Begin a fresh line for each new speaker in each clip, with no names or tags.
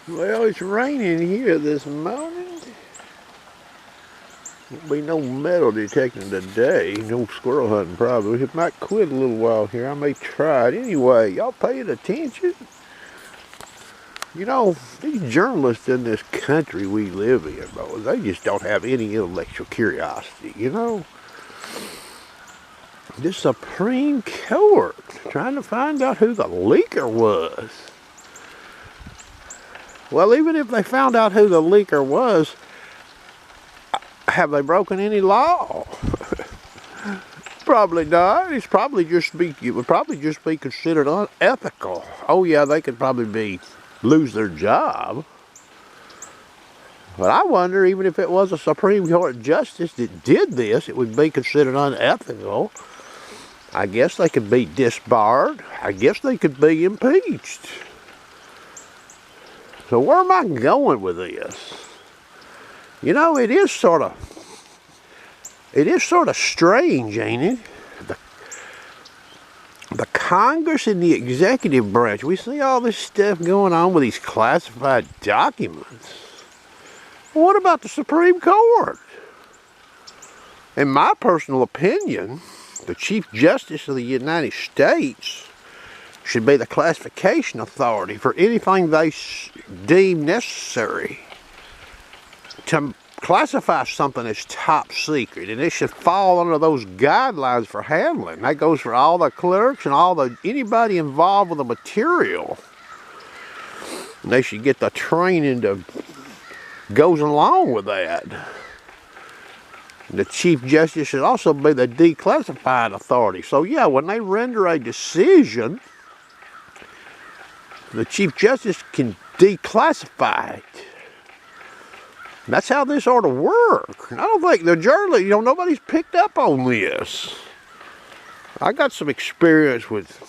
Well, it's raining here this morning. Won't be no metal detecting today. No squirrel hunting probably. It might quit a little while here. I may try it. Anyway, y'all paying attention? You know, these journalists in this country we live in, bro, they just don't have any intellectual curiosity, you know? The Supreme Court trying to find out who the leaker was. Well, even if they found out who the leaker was, have they broken any law? Probably not. It would probably just be considered unethical. Oh yeah, they could probably lose their job. But I wonder, even if it was a Supreme Court justice that did this, it would be considered unethical. I guess they could be disbarred. I guess they could be impeached. So where am I going with this? You know, it is sort of strange, ain't it? The Congress and the executive branch, we see all this stuff going on with these classified documents. Well, what about the Supreme Court? In my personal opinion, the Chief Justice of the United States should be the classification authority for anything they deem necessary to classify something as top secret, and it should fall under those guidelines for handling. That goes for all the clerks and anybody involved with the material. And they should get the training that goes along with that. The Chief Justice should also be the declassified authority. So yeah, when they render a decision, the Chief Justice can declassify it. That's how this ought to work. I don't think the journalists, nobody's picked up on this. I got some experience with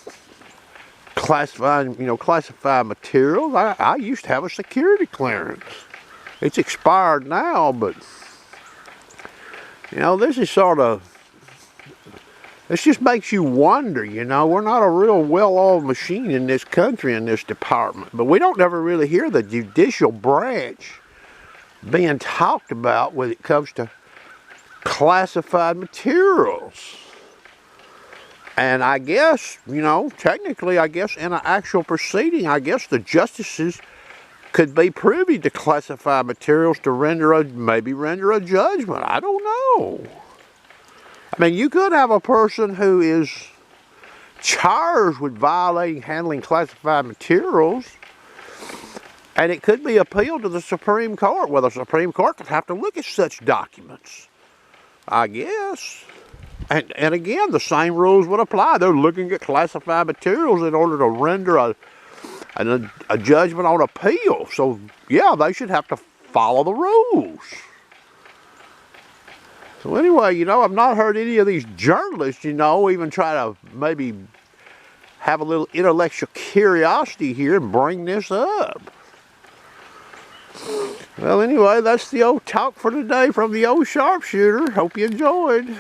classified materials. I used to have a security clearance. It's expired now, but this just makes you wonder, we're not a real well-oiled machine in this country in this department, but we don't ever really hear the judicial branch being talked about when it comes to classified materials. And I guess, technically, in an actual proceeding, I guess the justices could be privy to classified materials to maybe render a judgment. I don't know. I mean, you could have a person who is charged with handling classified materials, and it could be appealed to the Supreme Court. Well, the Supreme Court could have to look at such documents, I guess. And again, the same rules would apply. They're looking at classified materials in order to render a judgment on appeal. So, yeah, they should have to follow the rules. So anyway, I've not heard any of these journalists, even try to maybe have a little intellectual curiosity here and bring this up. Well, anyway, that's the old talk for today from the old Sharpshooter. Hope you enjoyed.